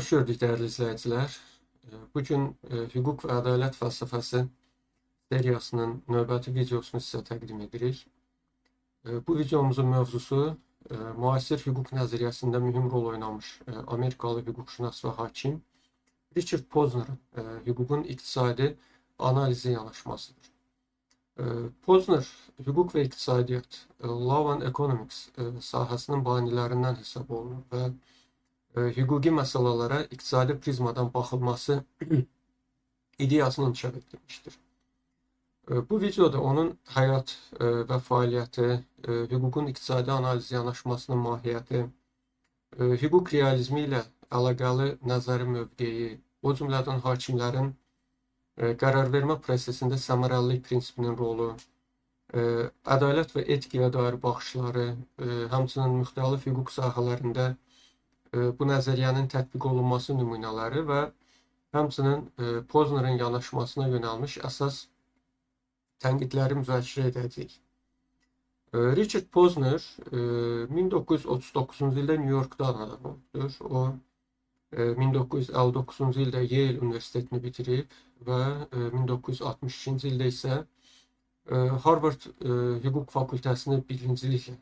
Hoş gördük değerli izleyiciler. Bugün hüquq və ədalət fəlsəfəsi seriyasının növbəti videosunu sizə təqdim edirik. Bu videomuzun mövzusu müasir hüquq nəzəriyyəsində mühüm rol oynamış Amerikalı hüquqşünas və hakim Richard Posner'ın hüququn iqtisadi analizi yanaşmasıdır. Posner hüquq və iqtisadiyyat, Law and Economics sahəsinin banilərindən hesab olunur və hüquqi məsələlərə iqtisadi prizmadan baxılması ideyasını inkişaf etdirmişdir. Bu videoda onun həyat və fəaliyyəti, hüququn iqtisadi analizi yanaşmasının mahiyyəti, hüquq realizmi ilə əlaqəli nəzəri mövqeyi, o cümlədən hakimlərin qərarvermə prosesində səmərəlilik prinsipinin rolu, ədalət və etikaya dair baxışları, həmçinin müxtəlif hüquq sahələrində bu nəzəriyyənin tətbiq olunması nümunələri və həmçinin Posner'ın yanaşmasına yönəlmiş əsas tənqidləri müzakirə edəcəyik. Richard Posner 1939-cu ildə New York'da anadan olubdur. O 1959-cu ildə Yale Universitetini bitirib və 1962-ci ildə isə Harvard Hüquq Fakültəsini birinciliklə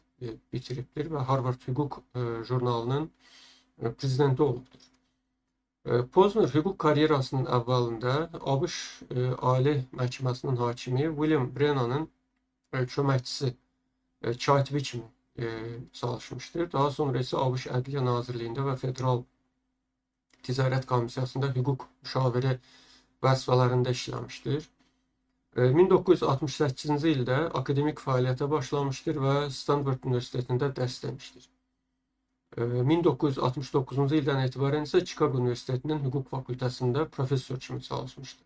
bitiribdir və Harvard Hüquq jurnalının prezidenti olubdur. Posner hüquq karyerasının əvvəlində ABŞ Ali Məhkəməsinin hakimi William Brennan'ın köməkçisi, katibi kimi çalışmışdır. Daha sonra isə ABŞ Ədliyyə Nazirliyində və Federal Ticarət Komissiyasında hüquq müşaviri vəzifələrində işləmişdir. 1968-ci ildə akademik fəaliyyətə başlamışdır və Stanford Universitetində dərs demişdir. 1969-cu ildən etibarən isə Chicago Universitetinin hüquq fakültəsində professor kimi çalışmışdır.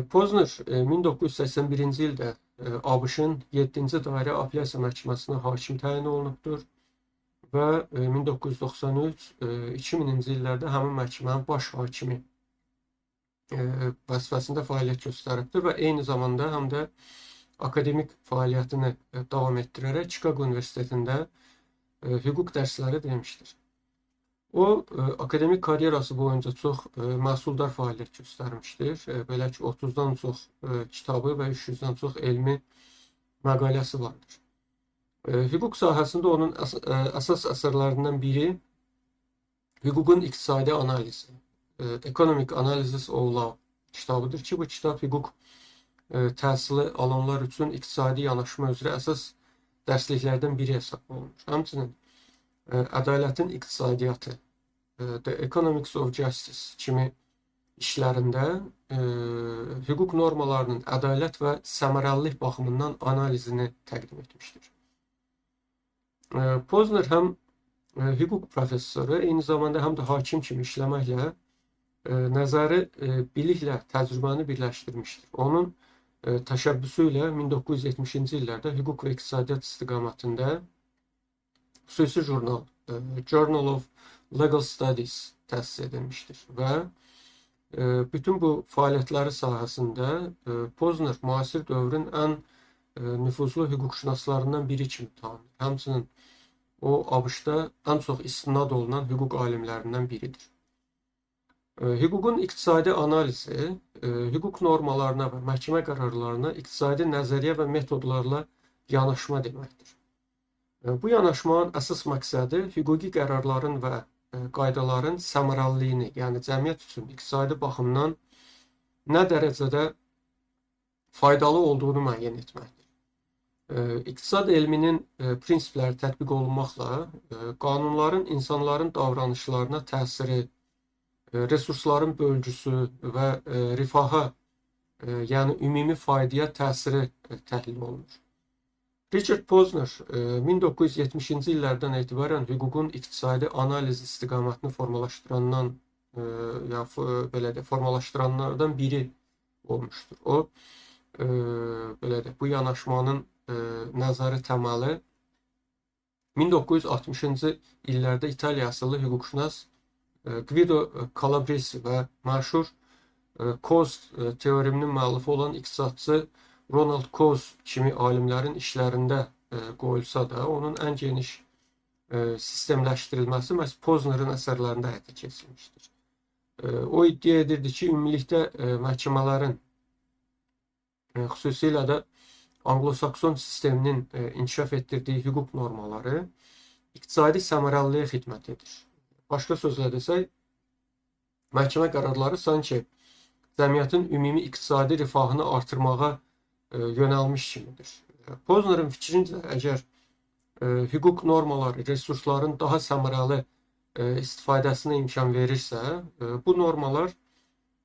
Posner 1981-ci ildə ABŞ-ın 7-ci Dairə Apellyasiya Məhkəməsinə hakim təyin olunubdur və 1993-2000-ci illərdə həmin məhkəmənin baş hakimi vəzifəsində fəaliyyət göstəribdir və eyni zamanda həm də akademik fəaliyyətini davam etdirərək Chicago Universitetində hüquq dərsləri demişdir. O, akademik karyerası boyunca çox məhsuldar fəaliyyət göstərmişdir. Belə ki, 30-dan çox kitabı və 300-dən çox elmi məqaləsi vardır. Hüquq sahəsində onun əsas əsərlərindən biri hüququn iqtisadi analizi, Economic Analysis of Law kitabıdır ki, bu kitab hüquq təhsili alanlar üçün iqtisadi yanaşma üzrə əsas dərsliklərdən biri hesab olunur. Həmçinin ədalətin iqtisadiyyatı, The Economics of Justice kimi işlərində hüquq normalarının ədalət və səmərəlilik baxımından analizini təqdim etmişdir. Posner həm hüquq professoru, eyni zamanda həm də hakim kimi işləməklə nəzəri biliklə təcrübəni birləşdirmişdir. Onun təşəbbüsü ilə 1970-ci illərdə hüquq və iqtisadiyyat istiqamətində xüsusi jurnal Journal of Legal Studies təsis edilmişdir və bütün bu fəaliyyətləri sahəsində Posner müasir dövrün ən nüfuzlu hüquqşünaslarından biri kimi tanınır. Həmçinin o ABŞ-da ən çox istinad olunan hüquq alimlərindən biridir. Hüququn iqtisadi analizi, hüquq normalarına və məhkəmə qərarlarına iqtisadi nəzəriyyə və metodlarla yanaşma deməkdir. Bu yanaşmanın əsas məqsədi hüquqi qərarların və qaydaların səmərəliliyini, yəni cəmiyyət üçün iqtisadi baxımdan nə dərəcədə faydalı olduğunu müəyyən etməkdir. İqtisad elminin prinsipləri tətbiq olunmaqla qanunların insanların davranışlarına təsiri, resursların bölgüsü və rifaha, yəni ümumi faydaya təsiri təhlil olunur. Richard Posner 1970-ci illərdən etibarən hüququn iqtisadi analiz istiqamətini formalaşdıranlardan biri olmuşdur. O, bu yanaşmanın nəzəri təməli 1960-cı illərdə İtaliya əsıllı hüquqşünas Guido Calabresi və məşhur Coase teoreminin müəllifi olan iqtisadçı Ronald Coase kimi alimlərin işlərində qoyulsa da, onun ən geniş sistemləşdirilməsi məhz Poznerin əsərlərində həyata keçirilmişdir. O iddia edirdi ki, ümumilikdə məhkəmələrin, xüsusilə də Anglo-Sakson sisteminin inkişaf etdirdiyi hüquq normaları iqtisadi səmərəliliyə xidmət edir. Başqa sözlə desək, məhkəmə qərarları sanki cəmiyyətin ümumi iqtisadi rifahını artırmağa yönəlmiş kimidir. Poznerin fikrincə, əgər hüquq normaları resursların daha səmərəli istifadəsinə imkan verirsə, bu normalar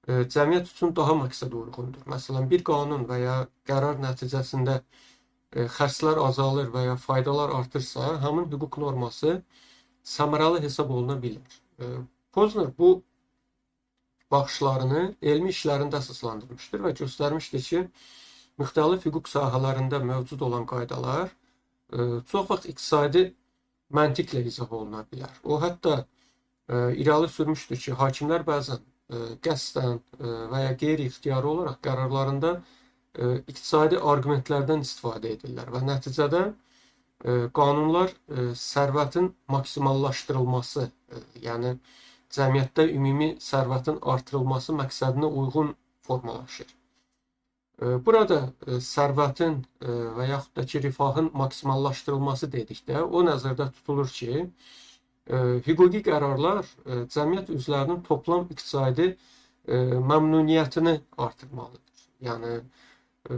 cəmiyyət üçün daha məqsədə uyğundur. Məsələn, bir qanun və ya qərar nəticəsində xərclər azalır və ya faydalar artırsa, həmin hüquq norması səmərəli hesab oluna bilər. Pozner bu baxışlarını elmi işlərində əsaslandırmışdır və göstərmişdir ki, müxtəlif hüquq sahələrində mövcud olan qaydalar çox vaxt iqtisadi məntiqlə izah oluna bilər. O, hətta irəli sürmüşdür ki, hakimlər bəzən qəsdən və ya qeyri-ixtiyari olaraq qərarlarında iqtisadi arqumentlərdən istifadə edirlər və nəticədə qanunlar sərvətin maksimallaşdırılması, yəni cəmiyyətdə ümumi sərvətin artırılması məqsədinə uyğun formalaşır. Burada sərvətin və yaxud da ki, rifahın maksimallaşdırılması dedikdə o nəzərdə tutulur ki, hüquqi qərarlar cəmiyyət üzvlərinin toplam iqtisadi məmnuniyyətini artırmalıdır. Yəni,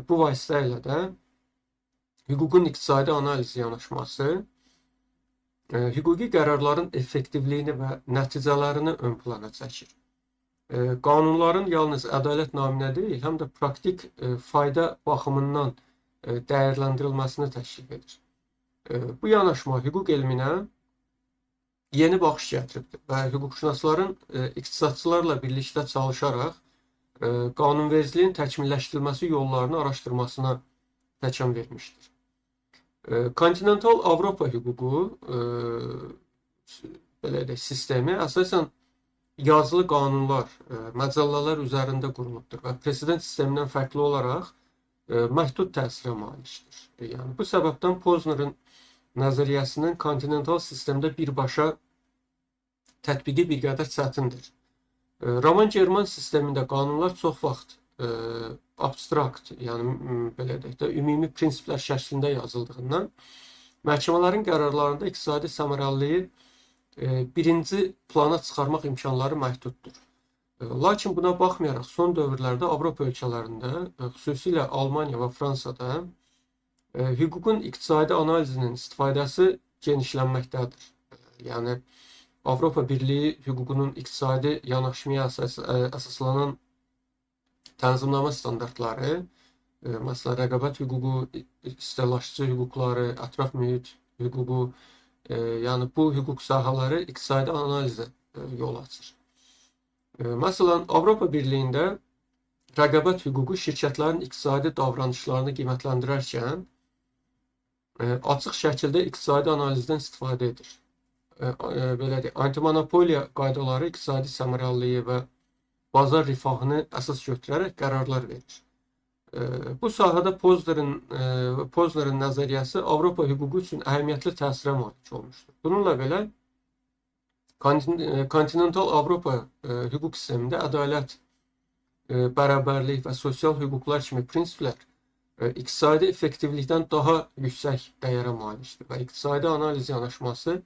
bu vasitə ilə də hüququn iqtisadi analiz yanaşması hüquqi qərarların effektivliyini və nəticələrini ön plana çəkir. Qanunların yalnız ədalət naminə deyil, həm də praktik fayda baxımından dəyərləndirilməsini təşkil edir. Bu yanaşma hüquq elminə yeni baxış gətiribdir və hüquqşünasların iqtisadçılarla birlikdə çalışaraq qanunvericiliyin təkmilləşdirilməsi yollarını araşdırmasına təkan vermişdir. Kontinental Avropa hüququ belə də sistemi əsasən yazılı qanunlar, məcəllələr üzərində qurulubdur və president sistemindən fərqli olaraq məhdud təsirə malikdir. Yəni, bu səbəbdən Poznerin nəzəriyyəsinin kontinental sistemdə birbaşa tətbiqi bir qədər çətindir. Roman-German sistemində qanunlar çox vaxt abstrakt, yəni belə deyək də, ümumi prinsiplər şəklində yazıldığından məhkəmələrin qərarlarında iqtisadi səmərəliliyi birinci plana çıxarmaq imkanları məhduddur. Lakin buna baxmayaraq son dövrlərdə Avropa ölkələrində, xüsusilə Almaniya və Fransada hüququn iqtisadi analizinin istifadəsi genişlənməkdədir. Yəni, Avropa Birliyi hüququnun iqtisadi yanaşmaya əsaslanan tənzimləmə standartları, məsələn, rəqabət hüququ, istehlakçı hüquqları, ətraf mühit hüququ, yəni bu hüquq sahələri iqtisadi analizə yol açır. Məsələn, Avropa Birliyində rəqabət hüququ şirkətlərin iqtisadi davranışlarını qiymətləndirərkən açıq şəkildə iqtisadi analizdən istifadə edir. Belə deyək, antimonopoliya qaydaları iqtisadi səmərəliliyi və bazar rifahını əsas götürərək qərarlar verir. Bu sahədə Poznerin nəzəriyyəsi Avropa hüququ üçün əhəmiyyətli təsirə malik olmuşdur. Bununla belə, kontinental Avropa hüquq sistemində ədalət, bərabərlik və sosial hüquqlar kimi prinsiplər iqtisadi effektivlikdən daha yüksək dəyərə malikdir və iqtisadi analiz yanaşması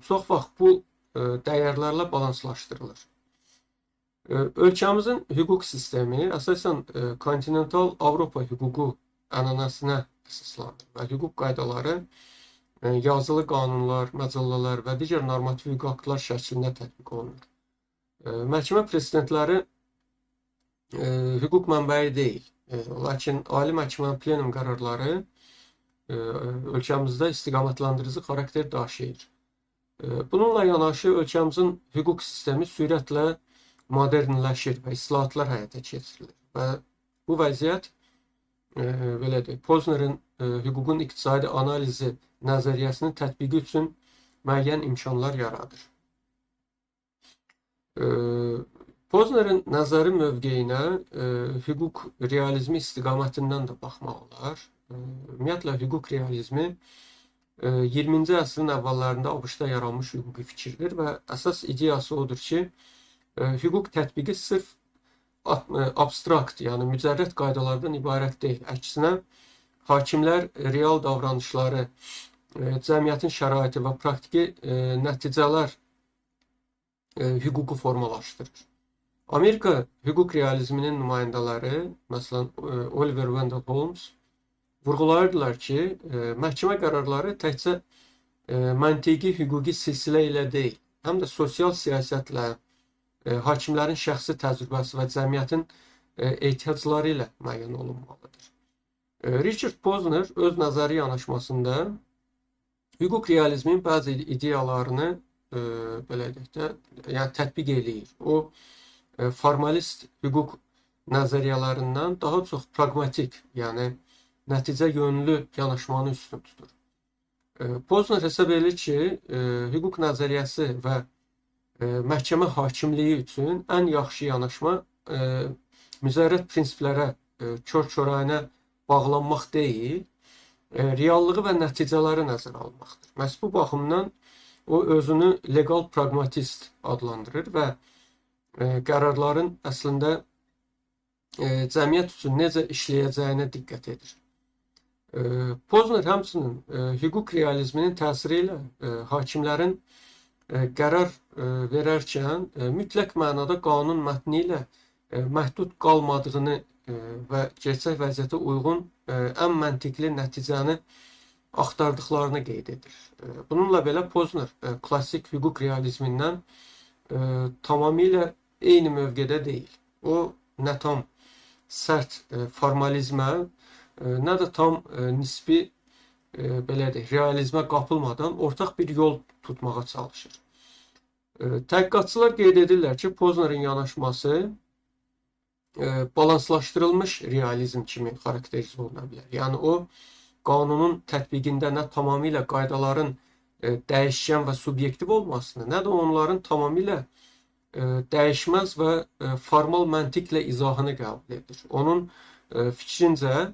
çox vaxt bu dəyərlərlə balanslaşdırılır. Ölkəmizin hüquq sistemi əsasən kontinental Avropa hüququ ənənəsinə əsaslanır və hüquq qaydaları yazılı qanunlar, məcəllələr və digər normativ hüquq aktlar şəklində tətbiq olunur. Məhkəmə prezidentləri hüquq mənbəyi deyil, lakin Ali Məhkəmənin plenum qərarları ölkəmizdə istiqamətləndirici xarakter daşıyır. Bununla yanaşı ölkəmizin hüquq sistemi sürətlə modernləşir və islahatlar həyata keçirilir. Və bu vəziyyət, belə deyək, Poznerin hüququn iqtisadi analizi nəzəriyyəsinin tətbiqi üçün müəyyən imkanlar yaradır. Poznerin nəzəri mövqeyinə hüquq realizmi istiqamətindən də baxmaq olar. Ümumiyyətlə, hüquq realizmi 20-ci əsrin əvvəllərində ABŞ-da yaranmış hüquqi fikirdir və əsas ideyası odur ki, hüquq tətbiqi sırf abstrakt, yəni mücərrəd qaydalardan ibarət deyil. Əksinə, hakimlər real davranışları, cəmiyyətin şəraiti və praktiki nəticələr hüququ formalaşdırır. Amerika hüquq realizminin nümayəndələri, məsələn, Oliver Wendell Holmes, vurğulayırdılar ki, məhkəmə qərarları təkcə məntiqi hüquqi silsilə ilə deyil, həm də sosial siyasətlə, hakimlərin şəxsi təcrübəsi və cəmiyyətin ehtiyacları ilə müəyyən olunmalıdır. Richard Posner öz nəzəri yanaşmasında hüquq realizmin bəzi ideyalarını belə deyək də, yəni tətbiq eləyir. O, formalist hüquq nəzəriyyələrindən daha çox pragmatik, yəni nəticə yönlü yanaşmanı üstün tutur. Posner hesab edir ki, hüquq nəzəriyyəsi və məhkəmə hakimliyi üçün ən yaxşı yanaşma müzərrət prinsiplərə kör-körənə bağlanmaq deyil, reallığı və nəticələri nəzərə almaqdır. Məhz bu baxımdan o özünü legal pragmatist adlandırır və qərarların əslində cəmiyyət üçün necə işləyəcəyinə diqqət edir. Posner həmçinin hüquq realizminin təsiri ilə hakimlərin qərar verərkən mütləq mənada qanun mətni ilə məhdud qalmadığını və gerçək vəziyyətə uyğun ən məntiqli nəticəni axtardıqlarını qeyd edir. Bununla belə Posner klassik hüquq realizmindən tamamilə eyni mövqedə deyil. O, nə tam sərt formalizmə, nə də tam nisbi belə deyək, realizmə qapılmadan ortaq bir yol tutmağa çalışır. Tədqiqatçılar qeyd edirlər ki, Posnerin yanaşması balanslaşdırılmış realizm kimi xarakterizə oluna bilər. Yəni o, qanunun tətbiqində nə tamamilə qaydaların dəyişkən və subyektiv olmasını, nə də onların tamamilə dəyişməz və formal məntiqlə izahını qəbul edir. Onun fikrincə,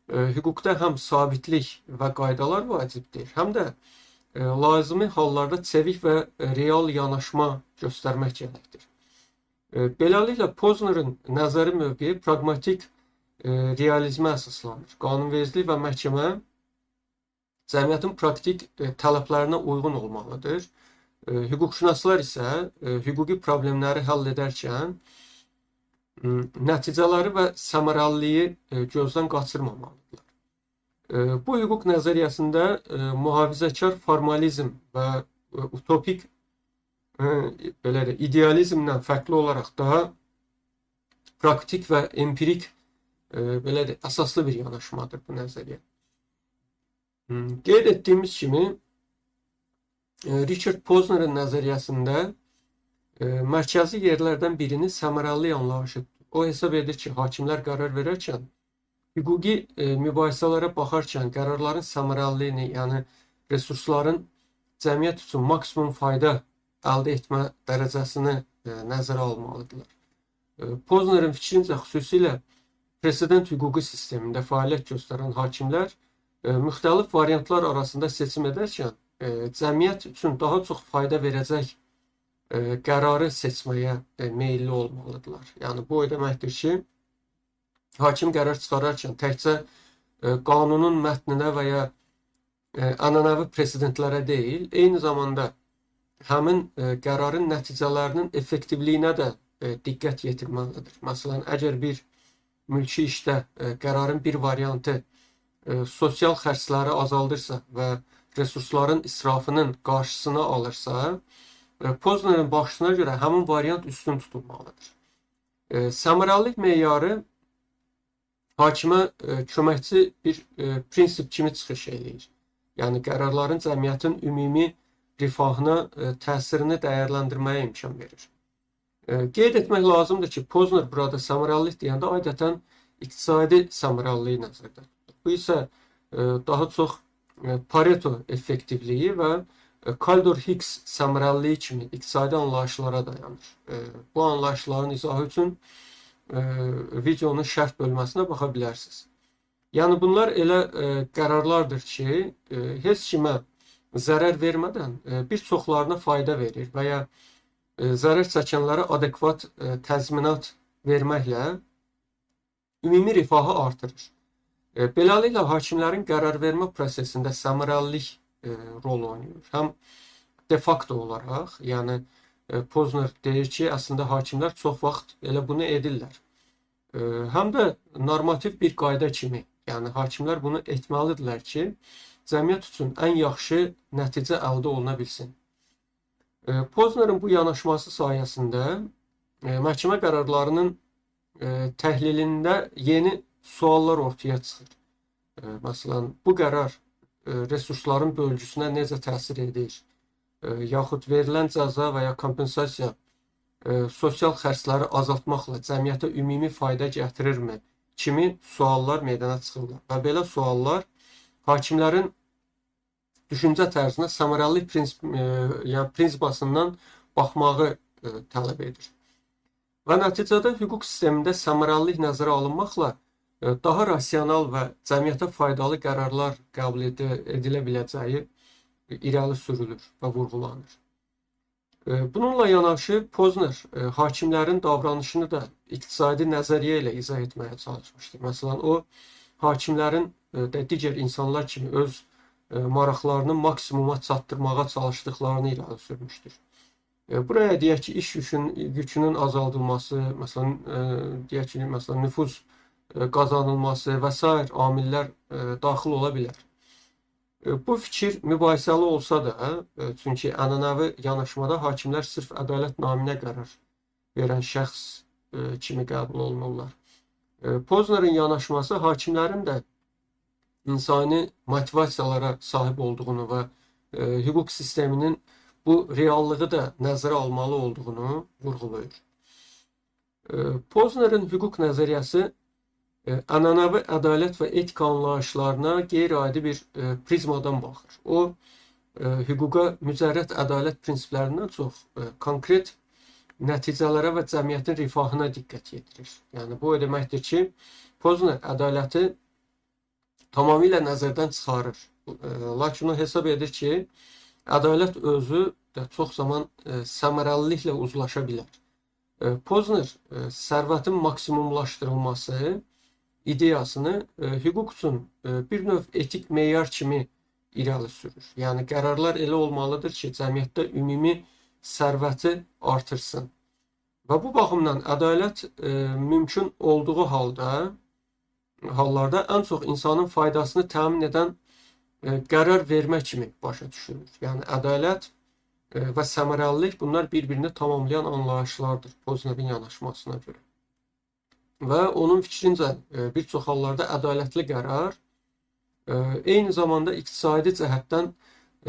hüquqda həm sabitlik və qaydalar vacibdir, həm də lazımi hallarda çevik və real yanaşma göstərmək gərəkdir. Beləliklə, Posnerin nəzəri mövqeyi pragmatik realizmə əsaslanır. Qanunvericilik və məhkəmə cəmiyyətin praktik tələblərinə uyğun olmalıdır. Hüquqşünaslar isə hüquqi problemləri həll edərkən nəticələri və səmərəliliyi gözdən qaçırmamalıdırlar. Bu hüquq nəzəriyyəsində mühafizəkar formalizm və utopik idealizmdən fərqli olaraq daha praktik və empirik əsaslı bir yanaşmadır bu nəzəriyyə. Qeyd etdiyimiz kimi, Richard Posnerin nəzəriyyəsində mərkəzi yerlərdən birini səmərəli anlayışı. O hesab edir ki, hakimlər qərar verərkən, hüquqi mübahisələrə baxarkən qərarların səmərəliliyini, yəni resursların cəmiyyət üçün maksimum fayda əldə etmə dərəcəsini nəzərə almalıdırlar. Posnerin fikrincə xüsusilə president hüquqi sistemində fəaliyyət göstərən hakimlər müxtəlif variantlar arasında seçim edərkən cəmiyyət üçün daha çox fayda verəcək qərarı seçməyə meyilli olmalıdırlar. Yəni, bu o deməkdir ki, hakim qərar çıxararkən təkcə qanunun mətninə və ya ənənəvi presidentlərə deyil, eyni zamanda həmin qərarın nəticələrinin effektivliyinə də diqqət yetirməlidir. Məsələn, əgər bir mülki işdə qərarın bir variantı sosial xərcləri azaldırsa və resursların israfının qarşısını alırsa, Posnerin baxışına görə həmin variant üstün tutulmalıdır. Səmərəlilik meyarı hakimə köməkçi bir prinsip kimi çıxış eləyir. Yəni, qərarların cəmiyyətin ümumi rifahına təsirini dəyərləndirməyə imkan verir. Qeyd etmək lazımdır ki, Posner burada səmərəlilik deyəndə adətən iqtisadi səmərəliliyi nəzərdə tutur. Bu isə daha çox Pareto effektivliyi və Kaldor-Hicks səmərəliliyi kimi iqtisadi anlayışlara dayanır. Bu anlayışların izahı üçün videonun şərh bölməsinə baxa bilərsiniz. Yəni bunlar elə qərarlardır ki, heç kimə zərər vermədən bir çoxlarına fayda verir və ya zərər çəkənlərə adekvat təzminat verməklə ümumi rifahı artırır. Beləliklə hakimlərin qərar vermə prosesində səmərəlilik rol oynayır. Həm de facto olaraq, yəni Pozner deyir ki, əslində hakimlər çox vaxt elə bunu edirlər. Həm də normativ bir qayda kimi, yəni hakimlər bunu etməlidirlər ki, cəmiyyət üçün ən yaxşı nəticə əldə oluna bilsin. Poznerin bu yanaşması sayəsində məhkəmə qərarlarının təhlilində yeni suallar ortaya çıxır. Məsələn, bu qərar resursların bölgüsünə necə təsir edir? Yaxud verilən cəza və ya kompensasiya sosial xərcləri azaltmaqla cəmiyyətə ümumi fayda gətirirmi kimi suallar meydana çıxırlar. Və belə suallar hakimlərin düşüncə tərzinə səmərəlilik prinsipasından baxmağı tələb edir. Və nəticədə hüquq sistemində səmərəlilik nəzərə alınmaqla daha rasional və cəmiyyətə faydalı qərarlar qəbul edilə biləcəyi irəli sürülür və vurğulanır. Bununla yanaşı Pozner hakimlərin davranışını da iqtisadi nəzəriyyə ilə izah etməyə çalışmışdır. Məsələn, o hakimlərin də digər insanlar kimi öz maraqlarını maksimuma çatdırmağa çalışdıqlarını irəli sürmüşdür. Buraya deyək ki, iş yükünün azaldılması, məsələn, deyək ki, məsələn, nüfuz qazanılması və s. amillər daxil ola bilər. Bu fikir mübahisəli olsa da, çünki ənənəvi yanaşmada hakimlər sırf ədalət naminə qərar verən şəxs kimi qəbul olunurlar. Poznerin yanaşması hakimlərin də insani motivasiyalara sahib olduğunu və hüquq sisteminin bu reallığı da nəzərə almalı olduğunu vurğulayır. Poznerin hüquq nəzəriyyəsi ənənəvi ədalət və etika anlayışlarına qeyri-adi bir prizmadan baxır. O, hüquqa mücərrəd ədalət prinsiplərindən çox konkret nəticələrə və cəmiyyətin rifahına diqqət yetirir. Yəni, bu o deməkdir ki, Pozner ədaləti tamamilə nəzərdən çıxarır. Lakin o hesab edir ki, ədalət özü də çox zaman səmərəliliklə uzlaşa bilər. Pozner sərvətin maksimumlaşdırılması ideyasını hüquq üçün bir növ etik meyar kimi irəli sürür. Yəni, qərarlar elə olmalıdır ki, cəmiyyətdə ümumi sərvəti artırsın. Və bu baxımdan ədalət mümkün olduğu hallarda ən çox insanın faydasını təmin edən qərar vermə kimi başa düşülür. Yəni, ədalət və səmərəlilik bunlar bir-birini tamamlayan anlayışlardır Poznerin yanaşmasına görə. Və onun fikrincə bir çox hallarda ədalətli qərar eyni zamanda iqtisadi cəhətdən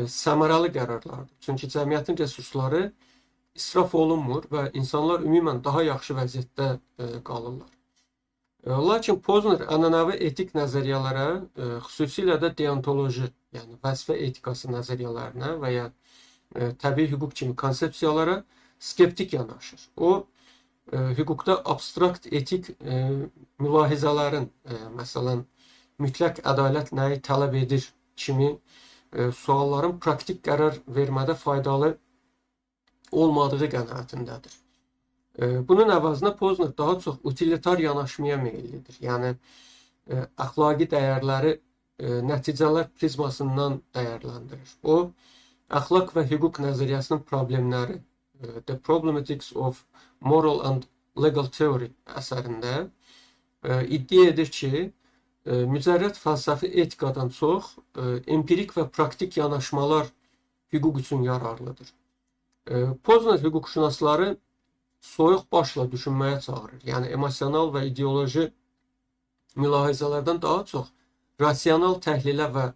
səmərəli qərarlardır. Çünki cəmiyyətin resursları israf olunmur və insanlar ümumən daha yaxşı vəziyyətdə qalırlar. Lakin Pozner ənənəvi etik nəzəriyyələrə, xüsusilə də deontoloji, yəni vəzifə etikası nəzəriyyələrinə və ya təbii hüquq kimi konsepsiyalara skeptik yanaşır. O, hüquqda abstrakt etik mülahizələrin, məsələn, mütləq ədalət nəyi tələb edir kimi sualların praktik qərar vermədə faydalı olmadığı qənaətindədir. Bunun əvəzinə Pozner daha çox utilitar yanaşmaya meyillidir. Yəni, əxlaqi dəyərləri nəticələr prizmasından dəyərləndirir. O, əxlaq və hüquq nəzəriyyəsinin problemləri, The Problematics of Moral and Legal Theory əsərində iddia edir ki, mücərrəd fəlsəfi etikadan çox empirik və praktik yanaşmalar hüquq üçün yararlıdır. Pozner hüquqşünasları soyuq başla düşünməyə çağırır. Yəni, emosional və ideoloji mülahizələrdən daha çox rasional təhlilə və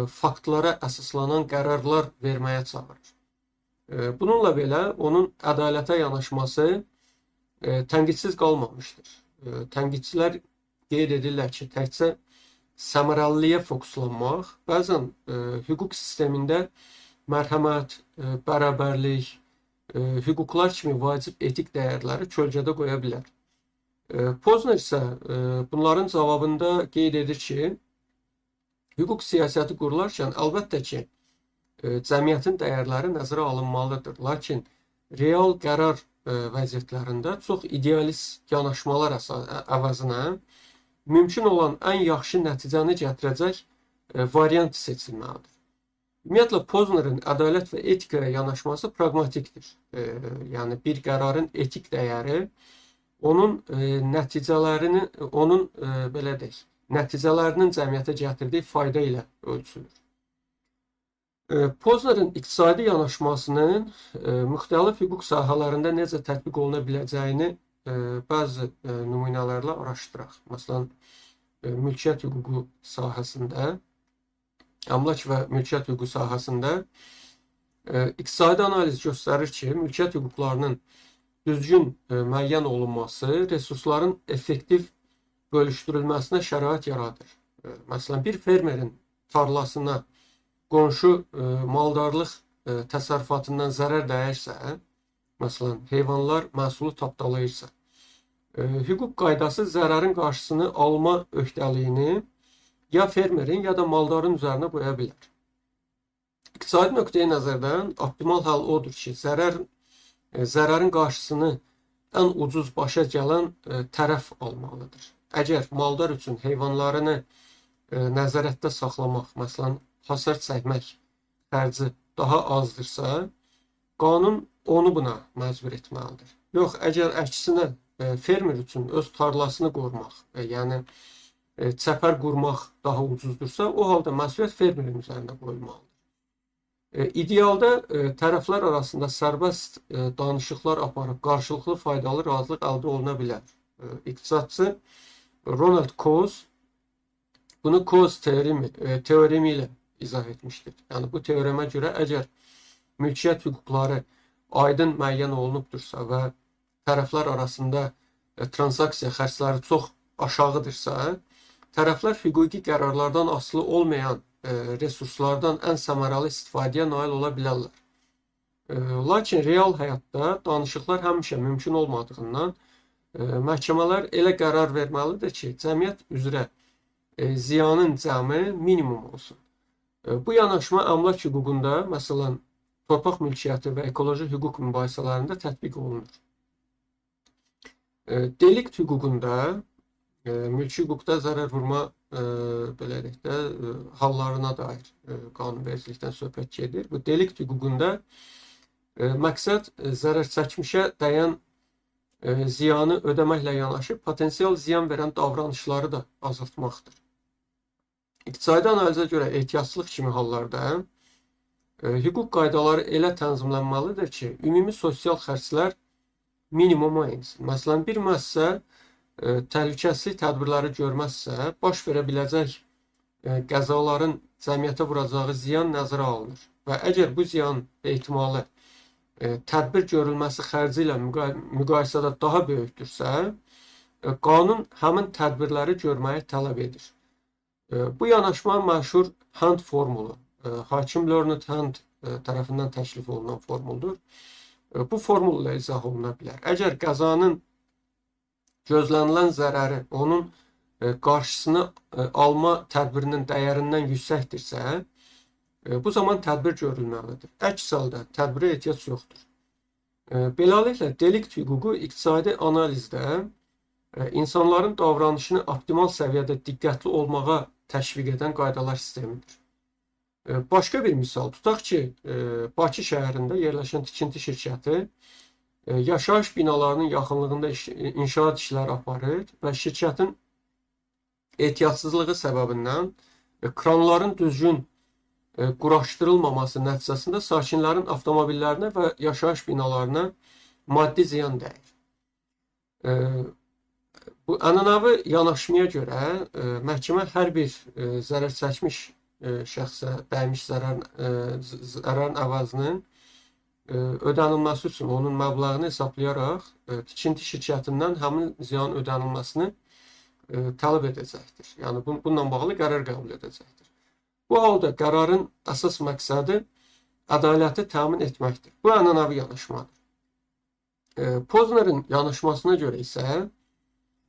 faktlara əsaslanan qərarlar verməyə çağırır. Bununla belə, onun ədalətə yanaşması tənqidsiz qalmamışdır. Tənqidçilər qeyd edirlər ki, təkcə səmərəliliyə fokuslanmaq bəzən hüquq sistemində mərhəmət, bərabərlik, hüquqlar kimi vacib etik dəyərləri kölgədə qoya bilər. Pozner isə bunların cavabında qeyd edir ki, hüquq siyasəti qurularkən əlbəttə ki, cəmiyyətin dəyərləri nəzərə alınmalıdır. Lakin real qərar vəziyyətlərində çox idealist yanaşmalar əvəzinə mümkün olan ən yaxşı nəticəni gətirəcək variant seçilməlidir. Ümumiyyətlə, Poznerin ədalət və etikaya yanaşması pragmatikdir. Yəni, bir qərarın etik dəyəri onun nəticələrinin cəmiyyətə gətirdiyi fayda ilə ölçülür. Poznerin iqtisadi yanaşmasının müxtəlif hüquq sahələrində necə tətbiq oluna biləcəyini bəzi nümunələrlə araşdıraq. Məsələn, mülkiyyət hüququ sahəsində, əmlak və mülkiyyət hüququ sahəsində iqtisadi analiz göstərir ki, mülkiyyət hüquqlarının düzgün müəyyən olunması resursların effektiv bölüşdürülməsinə şərait yaradır. Məsələn, bir fermerin tarlasına qonşu maldarlıq təsərrüfatından zərər dəyirsə, məsələn, heyvanlar məhsulu tapdalayırsa, hüquq qaydası zərərin qarşısını alma öhdəliyini ya fermerin, ya da maldarın üzərinə qoya bilər. İqtisadi nöqteyi nəzərdən optimal hal odur ki, zərərin qarşısını ən ucuz başa gələn tərəf almalıdır. Əgər maldar üçün heyvanlarını nəzarətdə saxlamaq, məsələn, hasar çəkmək xərci daha azdırsa, qanun onu buna məcbur etməlidir. Yox, əgər əksinə fermer üçün öz tarlasını qorumaq, yəni çəpər qurmaq daha ucuzdursa, o halda məsuliyyət fermerin üzərində qoyulmalıdır. İdealda tərəflər arasında sərbəst danışıqlar aparıb qarşılıqlı faydalı razılıq əldə oluna bilər. İqtisadçı Ronald Coase bunu Coase teoremi ilə izah etmişdir. Yəni, bu teoremə görə əgər mülkiyyət hüquqları aydın müəyyən olunubdursa və tərəflər arasında transaksiya xərcləri çox aşağıdırsa, tərəflər hüquqi qərarlardan asılı olmayan resurslardan ən səmərəli istifadəyə nail ola bilərlər. Lakin real həyatda danışıqlar həmişə mümkün olmadığından məhkəmələr elə qərar verməlidir ki, cəmiyyət üzrə ziyanın cəmi minimum olsun. Bu yanaşma əmlak hüququnda, məsələn, torpaq mülkiyyəti və ekoloji hüquq mübahisələrində tətbiq olunur. Delikt hüququnda, mülki hüquqda zərər vurma hallarına dair qanunvericilikdən söhbət gedir. Bu delikt hüququnda məqsəd zərər çəkmişə dəyən ziyanı ödəməklə yanaşı potensial ziyan verən davranışları da azaltmaqdır. İqtisadi analizə görə ehtiyatçılıq kimi hallarda hüquq qaydaları elə tənzimlənməlidir ki, ümumi sosial xərclər minimuma ensin. Məsələn, bir müəssisə təhlükəsizlik tədbirləri görməzsə, baş verə biləcək qəzaların cəmiyyətə vuracağı ziyan nəzərə alınır. Və əgər bu ziyan ehtimalı tədbir görülməsi xərci ilə müqayisədə daha böyükdürsə, qanun həmin tədbirləri görməyi tələb edir. Bu yanaşma məşhur Hunt formulu, hakim Leonard Hunt tərəfindən təklif olunan formuldur. Bu formul ilə izah oluna bilər. Əgər qəzanın gözlənilən zərəri onun qarşısını alma tədbirinin dəyərindən yüksəkdirsə, bu zaman tədbir görülməlidir. Əks halda tədbirə ehtiyac yoxdur. Beləliklə, delikt hüququ iqtisadi analizdə insanların davranışını optimal səviyyədə diqqətli olmağa təşviq edən qaydalar sistemidir. Başqa bir misal tutaq ki, Bakı şəhərində yerləşən tikinti şirkəti yaşayış binalarının yaxınlığında inşaat işləri aparır və şirkətin ehtiyatsızlığı səbəbindən kranların düzgün quraşdırılmaması nəticəsində sakinlərin avtomobillərinə və yaşayış binalarına maddi ziyan dəyir. Bu ənənəvi yanaşmaya görə məhkəmə hər bir zərər çəkmiş şəxsə dəymiş zərərin əvəzinin ödənilməsi üçün onun məbləğini hesablayaraq tikinti şirkətindən həmin ziyan ödənilməsini tələb edəcəkdir. Yəni, bununla bağlı qərar qəbul edəcəkdir. Bu halda qərarın əsas məqsədi ədaləti təmin etməkdir. Bu ənənəvi yanaşmadır. Poznerin yanaşmasına görə isə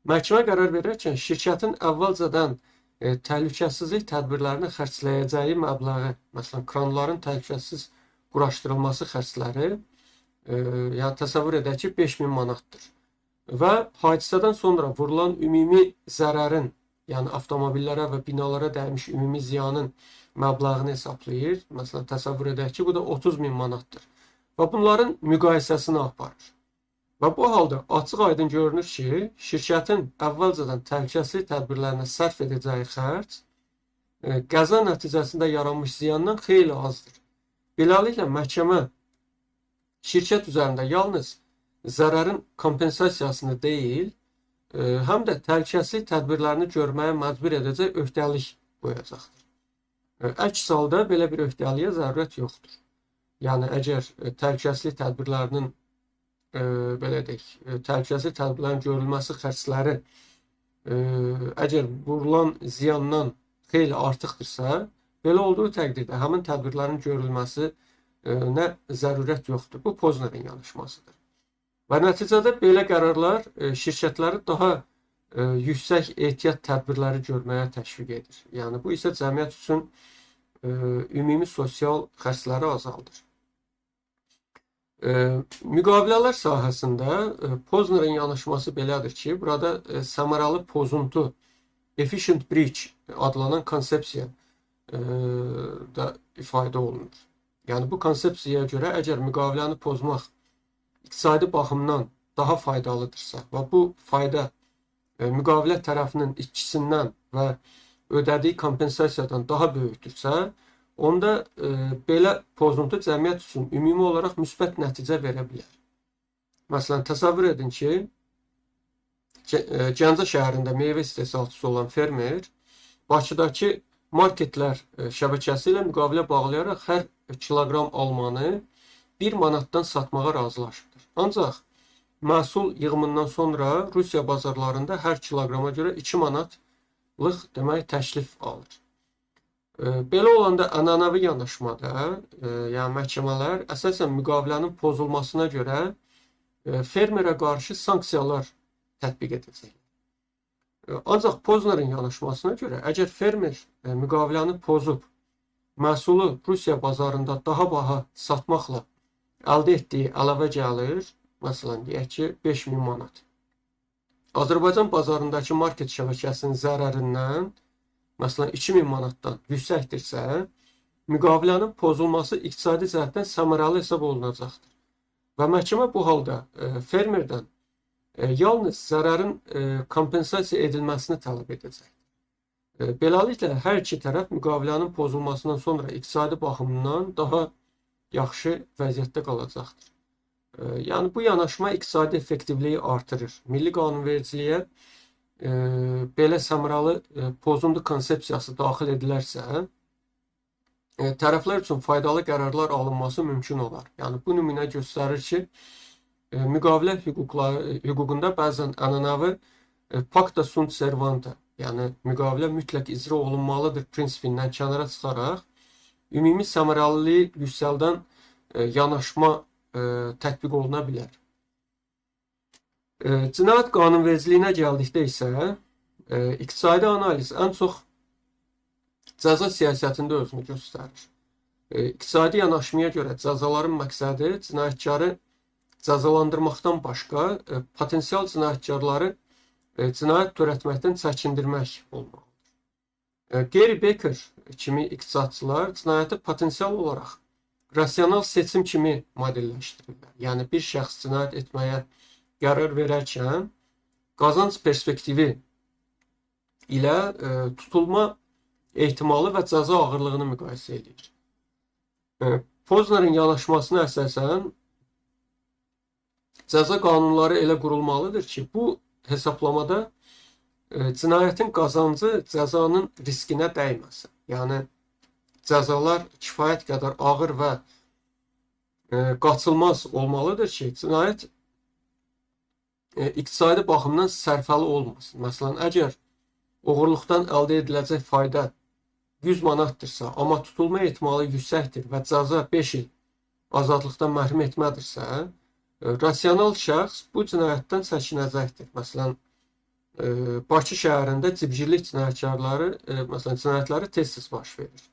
Məhkəmə qərar verərkən şirkətin əvvəlcədən təhlükəsizlik tədbirlərini xərcləyəcəyi məbləği, məsələn, kranların təhlükəsiz quraşdırılması xərcləri, yəni təsəvvür edək ki, 5000 manatdır. Və hadisədən sonra vurulan ümumi zərərin, yəni avtomobillərə və binalara dəymiş ümumi ziyanın məbləğini hesablayır. Məsələn, təsəvvür edək ki, bu da 30.000 manatdır. Və bunların müqayisəsini aparır. Və bu halda açıq-aydın görünür ki, şirkətin əvvəlcədən təhlükəsizlik tədbirlərinə sərf edəcəyi xərc qəza nəticəsində yaranmış ziyandan xeyli azdır. Beləliklə, məhkəmə şirkət üzərində yalnız zərərin kompensasiyasını deyil, həm də təhlükəsizlik tədbirlərini görməyə məcbur edəcək öhdəlik qoyacaqdır. Əks halda belə bir öhdəliyə zərurət yoxdur. Yəni, əgər təhlükəsizlik tədbirlərinin belə deyək, təhlükəsizlik tədbirlərinin görülməsi xərcləri əgər vurulan ziyandan xeyli artıqdırsa, belə olduğu təqdirdə həmin tədbirlərin görülməsi nə zərurət yoxdur. Bu Poznerin yanaşmasıdır. Və nəticədə belə qərarlar şirkətləri daha yüksək ehtiyat tədbirləri görməyə təşviq edir. Yəni, bu isə cəmiyyət üçün ümumi sosial xərcləri azaldır. Müqavilələr sahəsində Poznerin yanaşması belədir ki, burada səmərəli pozuntu, efficient breach adlanan konsepsiya da ifadə olunur. Yəni, bu konsepsiyaya görə əgər müqaviləni pozmaq iqtisadi baxımdan daha faydalıdırsa və bu fayda müqavilə tərəfinin itkisindən və ödədiyi kompensasiyadan daha böyükdürsə, onda belə pozuntu cəmiyyət üçün ümumi olaraq müsbət nəticə verə bilər. Məsələn, təsəvvür edin ki, Gəncə şəhərində meyvə istehsalçısı olan fermer Bakıdakı marketlər şəbəkəsi ilə müqavilə bağlayaraq hər kiloqram almanı 1 manatdan satmağa razılaşıbdır. Ancaq məhsul yığımından sonra Rusiya bazarlarında hər kiloqrama görə 2 manatlıq demək təklif alır. Belə olanda ənənəvi yanaşmada, yəni məhkəmələr əsasən müqavilənin pozulmasına görə fermerə qarşı sanksiyalar tətbiq edəcək. Ancaq Poznerin yanaşmasına görə, əgər fermer müqaviləni pozub, məhsulu Rusiya bazarında daha baha satmaqla əldə etdiyi əlavə gəlir, məsələn, deyək ki, 5000 manat. Azərbaycan bazarındakı market şəbəkəsinin zərərindən məsələn 2000 manatdan yüksəkdirsə, müqavilənin pozulması iqtisadi cəhətdən səmərəli hesab olunacaqdır. Və məhkəmə bu halda fermerdən yalnız zərərin kompensasiya edilməsini tələb edəcək. Beləliklə, hər iki tərəf müqavilənin pozulmasından sonra iqtisadi baxımdan daha yaxşı vəziyyətdə qalacaqdır. Yəni, bu yanaşma iqtisadi effektivliyi artırır. Milli qanunvericiliyə belə səmərəli pozuntu konsepsiyası daxil edilərsə, tərəflər üçün faydalı qərarlar alınması mümkün olar. Yəni, bu nümunə göstərir ki, müqavilə hüququnda bəzən ənənəvi pacta sunt servanda, yəni müqavilə mütləq icra olunmalıdır prinsipindən kənara çıxaraq, ümumi səmərəliliyi yüksəldən yanaşma tətbiq oluna bilər. Cinayət qanunvericiliyinə gəldikdə isə iqtisadi analiz ən çox cəza siyasətində özünü göstərir. İqtisadi yanaşmaya görə cəzaların məqsədi cinayətkarı cəzalandırmaqdan başqa potensial cinayətkarları cinayət törətməkdən çəkindirmək olmalıdır. Gary Becker kimi iqtisadçılar cinayəti potensial olaraq rasional seçim kimi modelləşdirirlər. Yəni, bir şəxs cinayət etməyə qərar verərkən qazanc perspektivi ilə tutulma ehtimalı və cəza ağırlığını müqayisə edir. Poznerin yanaşmasına əsasən cəza qanunları elə qurulmalıdır ki, bu hesablamada cinayətin qazancı cəzanın riskinə dəyməsin. Yəni, cəzalar kifayət qədər ağır və qaçılmaz olmalıdır ki, cinayət iqtisadi baxımdan sərfəli olmasın. Məsələn, əgər oğurluqdan əldə ediləcək fayda 100 manatdırsa, amma tutulma ehtimalı yüksəkdir və cəza 5 il azadlıqdan məhrum etmədirsə, rasional şəxs bu cinayətdən çəkinəcəkdir. Məsələn, Bakı şəhərində cibgirlik cinayətkarları, məsələn, cinayətləri tez-tez baş verir.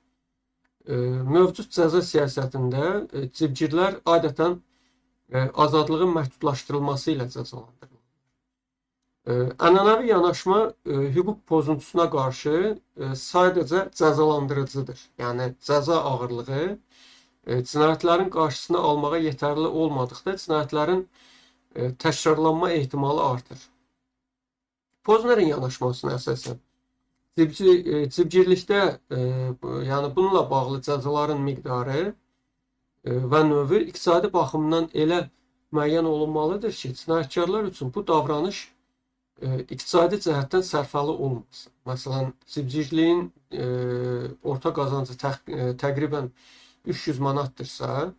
Mövcud cəza siyasətində cibgirlər adətən azadlığın məhdudlaşdırılması ilə cəzalandırılır. Ənənəvi yanaşma hüquq pozuntusuna qarşı sadəcə cəzalandırıcıdır. Yəni cəza ağırlığı cinayətlərin qarşısını almağa yetərli olmadıqda cinayətlərin təkrarlanma ehtimalı artır. Poznerin yanaşmasına əsasən cibgirlikdə, yəni bununla bağlı cəzaların miqdarı və növü iqtisadi baxımdan elə müəyyən olunmalıdır ki, cinayətkarlar üçün bu davranış iqtisadi cəhətdən sərfəli olmasın. Məsələn, cibgirliyin orta qazancı təqribən 300 manatdırsa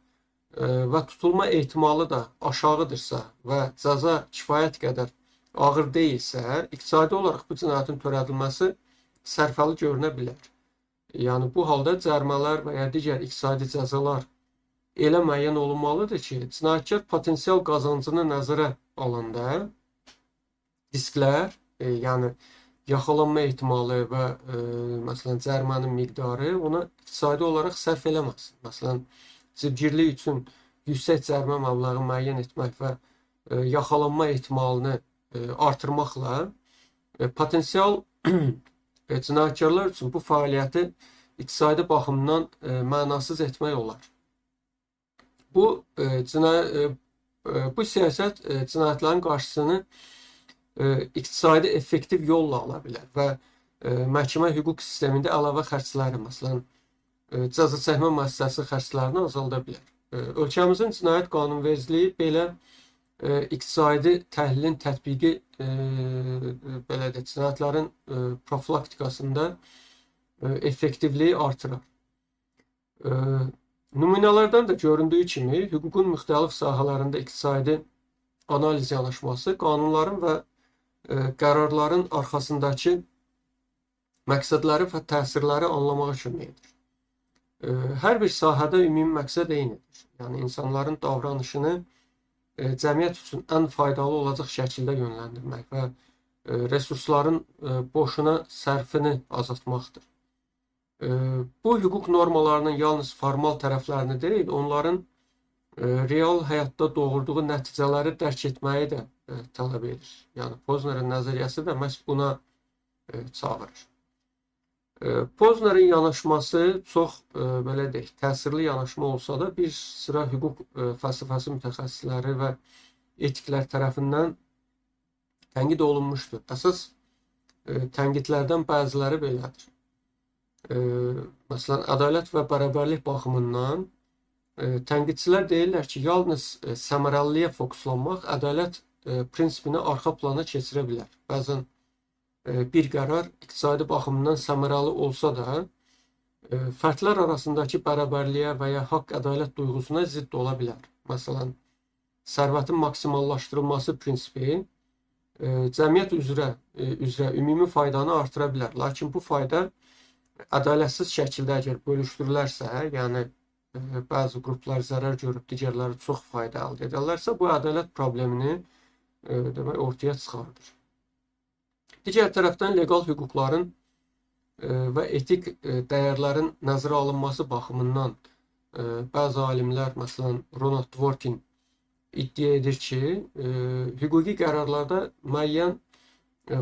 və tutulma ehtimalı da aşağıdırsa və cəza kifayət qədər ağır deyilsə, iqtisadi olaraq bu cinayətin törədilməsi sərfəli görünə bilər. Yəni, bu halda cərimələr və ya digər iqtisadi cəzalar elə müəyyən olunmalıdır ki, cinayətkar potensial qazancını nəzərə alanda risklər, yəni yaxalanma ehtimalı və məsələn, cərimənin miqdarı ona iqtisadi olaraq sərf eləməsin. Məsələn, cibgirlik üçün yüksək cərimə məbləği müəyyən etmək və yaxalanma ehtimalını artırmaqla potensial cinayətkarlar üçün bu fəaliyyəti iqtisadi baxımdan mənasız etmək olar. Bu siyasət cinayətlərin qarşısını iqtisadi effektiv yolla ala bilər və məhkəmə hüquq sistemində əlavə xərcləri, məsələn, cəza çəkmə müəssisəsi xərclərini azalda bilər. Ölkəmizin cinayət qanunvericiliyi belə iqtisadi təhlilin tətbiqi belə də cinayətlərin profilaktikasında effektivliyi artırar. Nümunələrdən də göründüyü kimi, hüququn müxtəlif sahələrində iqtisadi analiz yanaşması qanunların və qərarların arxasındakı məqsədləri və təsirləri anlamağa kömək edir. Hər bir sahədə ümumi məqsəd eynidir. Yəni, insanların davranışını cəmiyyət üçün ən faydalı olacaq şəkildə yönləndirmək və resursların boşuna sərfini azaltmaqdır. Bu hüquq normalarının yalnız formal tərəflərini deyil, onların real həyatda doğurduğu nəticələri dərk etməyi də tələb edir. Yəni, Poznerin nəzəriyyəsi də məhz buna çağırır. Poznerin yanaşması çox, belə deyək, təsirli yanaşma olsa da bir sıra hüquq fəlsəfəsi mütəxəssisləri və etiklər tərəfindən tənqid olunmuşdur. Əsas tənqidlərdən bəziləri belədir. Məsələn, ədalət və bərabərlik baxımından tənqidçilər deyirlər ki, yalnız səmərəliliyə fokuslanmaq ədalət prinsipini arxa plana keçirə bilər. Bəzən bir qərar iqtisadi baxımdan səmərəli olsa da, fərdlər arasındakı bərabərliyə və ya haqq ədalət duyğusuna zidd ola bilər. Məsələn, sərvətin maksimallaşdırılması prinsipi cəmiyyət üzrə ümumi faydanı artıra bilər. Lakin bu fayda ədalətsiz şəkildə əgər bölüşdürülərsə, yəni bəzi qruplar zərər görüb, digərləri çox fayda əldə edərlərsə, bu ədalət problemini ortaya çıxardır. Digər tərəfdən legal hüquqların və etik dəyərlərin nəzərə alınması baxımından bəzi alimlər, məsələn, Ronald Dworkin iddia edir ki, hüquqi qərarlarda müəyyən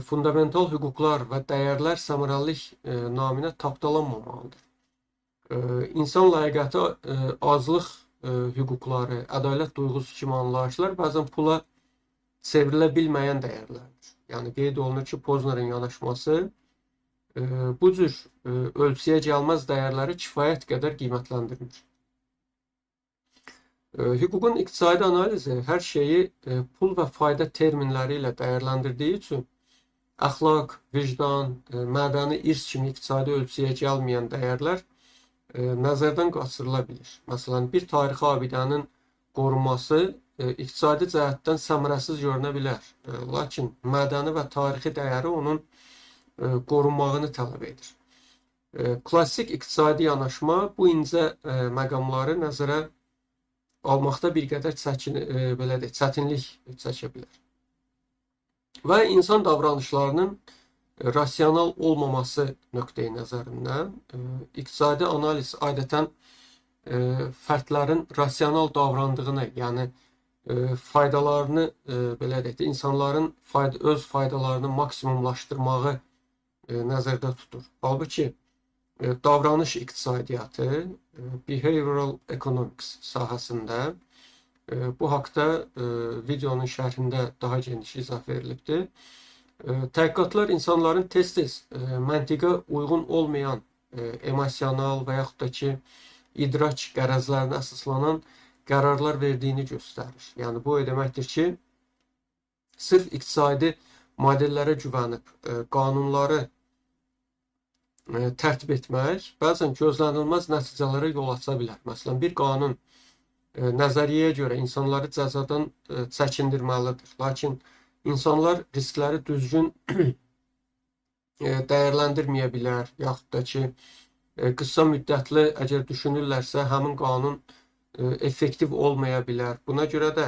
fundamental hüquqlar və dəyərlər səmərəlilik naminə tapdalanmamalıdır. İnsan layiqəti, azlıq hüquqları, ədalət duyğusu kimi anlayışlar bəzən pula çevrilə bilməyən dəyərlərdir. Yəni, qeyd olunur ki, Poznerin yanaşması bu cür ölçüyə gəlməz dəyərləri kifayət qədər qiymətləndirmir. Hüququn iqtisadi analizi hər şeyi pul və fayda terminləri ilə dəyərləndirdiyi üçün əxlaq, vicdan, mədəni irs kimi iqtisadi ölçüyə gəlməyən dəyərlər nəzərdən qaçırıla bilir. Məsələn, bir tarixi abidənin qorunması iqtisadi cəhətdən səmərəsiz görünə bilər. Lakin mədəni və tarixi dəyəri onun qorunmağını tələb edir. Klassik iqtisadi yanaşma bu incə məqamları nəzərə almaqda bir qədər çətinlik çəkə bilər. və insan davranışlarının rasional olmaması nöqteyi nəzərindən iqtisadi analiz adətən fərdlərin rasional davrandığını, yəni faydalarını belə deyək də, insanların öz faydalarını maksimumlaşdırmağı nəzərdə tutur. Halbuki davranış iqtisadiyyatı, behavioral economics sahəsində bu haqda videonun şərhində daha geniş izah verilibdir. Təhqiqatlar insanların tez-tez məntiqə uyğun olmayan emosional və yaxud da ki, idrak qərəzlərinə əsaslanan qərarlar verdiyini göstərir. Yəni, bu o deməkdir ki, sırf iqtisadi modellərə güvənib qanunları tərtib etmək bəzən gözlənilməz nəticələrə yol aça bilər. Məsələn, bir qanun nəzəriyyəyə görə insanları cəzadan çəkindirməlidir. Lakin insanlar riskləri düzgün dəyərləndirməyə bilər, yaxud da ki, qısa müddətli əgər düşünürlərsə, həmin qanun effektiv olmaya bilər. Buna görə də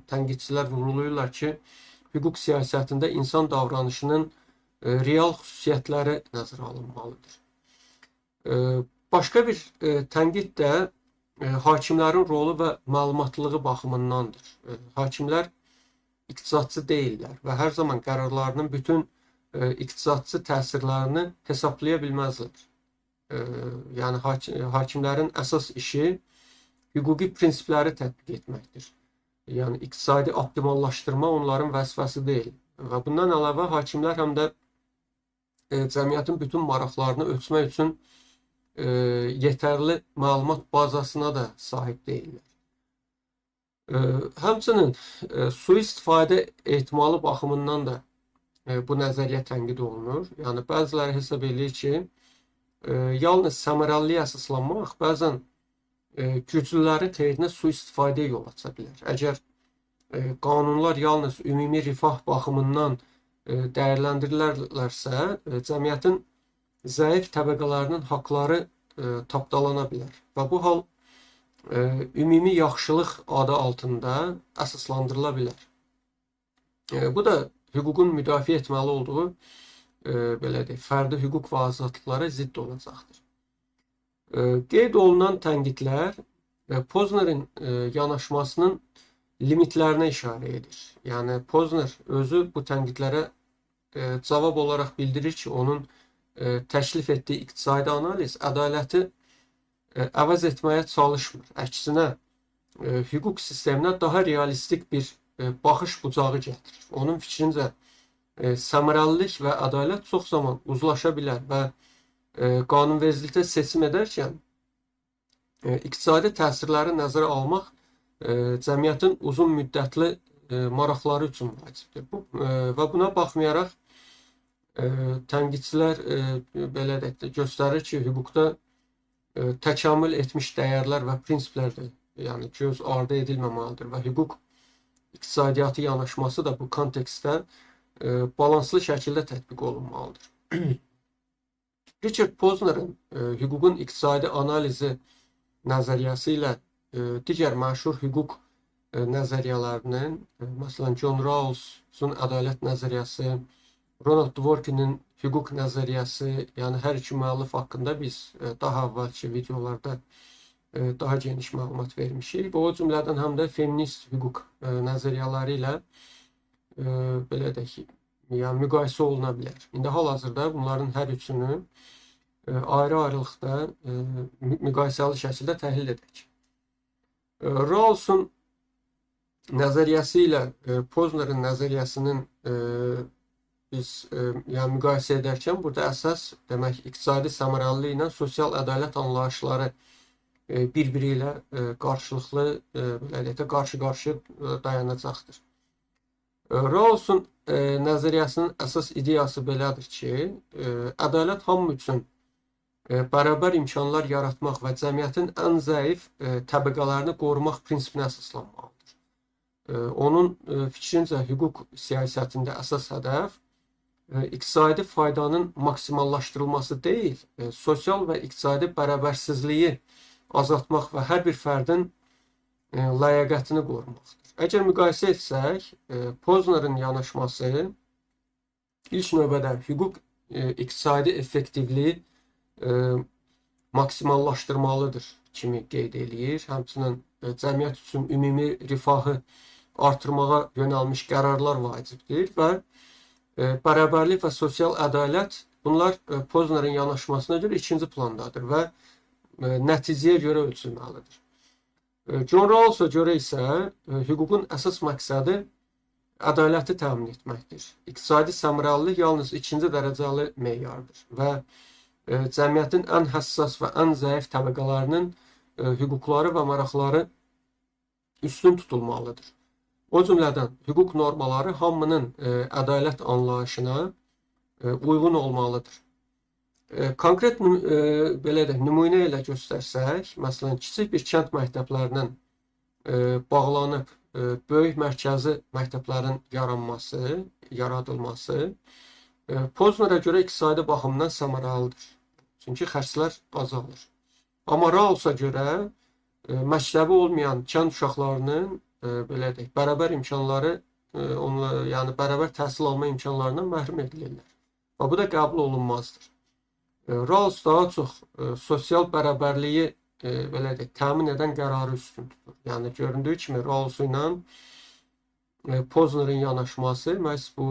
tənqidçilər vurğulayırlar ki, hüquq siyasətində insan davranışının real xüsusiyyətləri nəzərə alınmalıdır. Başqa bir tənqid də hakimlərin rolu və məlumatlığı baxımındandır. Hakimlər iqtisadçı deyillər və hər zaman qərarlarının bütün iqtisadçı təsirlərini hesablaya bilməzlər. Yəni, hakimlərin əsas işi hüquqi prinsipləri tətbiq etməkdir. Yəni, iqtisadi optimallaşdırma onların vəzifəsi deyil. Və bundan əlavə, hakimlər həm də cəmiyyətin bütün maraqlarını ölçmək üçün yetərli məlumat bazasına da sahib deyillər. Həmçinin sui-istifadə ehtimalı baxımından da bu nəzəriyyə tənqid olunur. Yəni, bəziləri hesab edir ki, yalnız səmərəliliyə əsaslanmaq bəzən güclülərin xeyrinə sui-istifadəyə yol aça bilər. Əgər qanunlar yalnız ümumi rifah baxımından dəyərləndirilərlərsə, cəmiyyətin zəif təbəqələrinin haqları tapdalana bilər. Və bu hal ümumi yaxşılıq adı altında əsaslandırıla bilər. Bu da hüququn müdafiə etməli olduğu belə deyək, fərdi hüquq və azadlıqlara zidd olacaqdır. Qeyd olunan tənqidlər Poznerin yanaşmasının limitlərinə işarə edir. Yəni, Pozner özü bu tənqidlərə cavab olaraq bildirir ki, onun təklif etdiyi iqtisadi analiz ədaləti əvəz etməyə çalışmır. Əksinə, hüquq sisteminə daha realistik bir baxış bucağı gətirir. Onun fikrincə, səmərəlilik və ədalət çox zaman uzlaşa bilər və qanunvericilikdə seçim edərkən iqtisadi təsirləri nəzərə almaq cəmiyyətin uzun müddətli maraqları üçün vacibdir. Və buna baxmayaraq, tənqidçilər belə göstərir ki, hüquqda təkamül etmiş dəyərlər və prinsiplər də yəni göz ardı edilməməlidir və hüquq iqtisadiyyatı yanaşması da bu kontekstdə balanslı şəkildə tətbiq olunmalıdır. Richard Poznerin hüququn iqtisadi analizi nəzəriyyəsi ilə digər məşhur hüquq nəzəriyyələrinin, məsələn, John Rawls'un ədalət nəzəriyyəsi, Ronald Dworkin'in hüquq nəzəriyyəsi, yəni hər iki müəllif haqqında biz daha əvvəlki videolarda daha geniş məlumat vermişik və o cümlədən həm də feminist hüquq nəzəriyyələri ilə belə deyək, yəni müqayisə oluna bilər. İndi hal-hazırda bunların hər üçünü ayrı-ayrılıqda müqayisəli şəkildə təhlil edək. Rawls'un nəzəriyyəsi ilə Poznerin nəzəriyyəsinin biz yəni müqayisə edərkən burada əsas demək iqtisadi səmərəlilik ilə sosial ədalət anlayışları bir-biri ilə qarşılıqlı belə deyək də qarşı-qarşı dayanacaqdır. Rawls'un nəzəriyyəsinin əsas ideyası belədir ki, ədalət hamı üçün bərabər imkanlar yaratmaq və cəmiyyətin ən zəif təbəqələrini qorumaq prinsipinə əsaslanmalıdır. Onun fikrincə hüquq siyasətində əsas hədəf iqtisadi faydanın maksimallaşdırılması deyil, sosial və iqtisadi bərabərsizliyi azaltmaq və hər bir fərdin ləyaqətini qorumaqdır. Əgər müqayisə etsək, Poznerin yanaşması ilk növbədə hüquq iqtisadi effektivliyi maksimallaşdırmalıdır kimi qeyd eləyir. Həmçinin cəmiyyət üçün ümumi rifahı artırmağa yönəlmiş qərarlar vacibdir və bərabərlik və sosial ədalət bunlar Poznerin yanaşmasına görə ikinci plandadır və nəticəyə görə ölçülməlidir. John Rawlsa görə isə hüququn əsas məqsədi ədaləti təmin etməkdir. İqtisadi səmərəlillik yalnız ikinci dərəcəli meyardır və cəmiyyətin ən həssas və ən zəif təbəqələrinin hüquqları və maraqları üstün tutulmalıdır. O cümlədən hüquq normaları hamının ədalət anlayışına uyğun olmalıdır. Konkret belə də nümunə ilə göstərsək, məsələn, kiçik bir kənd məktəblərinin bağlanıb böyük mərkəzi məktəblərin yaradılması Poznerə görə iqtisadi baxımdan səmərəlidir. Çünki xərclər azalır. Amma Rawlsa görə məktəbi olmayan kənd uşaqlarının belə deyək, bərabər imkanları, yəni bərabər təhsil alma imkanlarından məhrum edilirlər. Və bu da qəbul olunmazdır. Rawls daha çox sosial bərabərliyi belə deyək, təmin edən qərarı üstün tutur. Yəni göründüyü kimi Rawls ilə Poznerin yanaşması məhz bu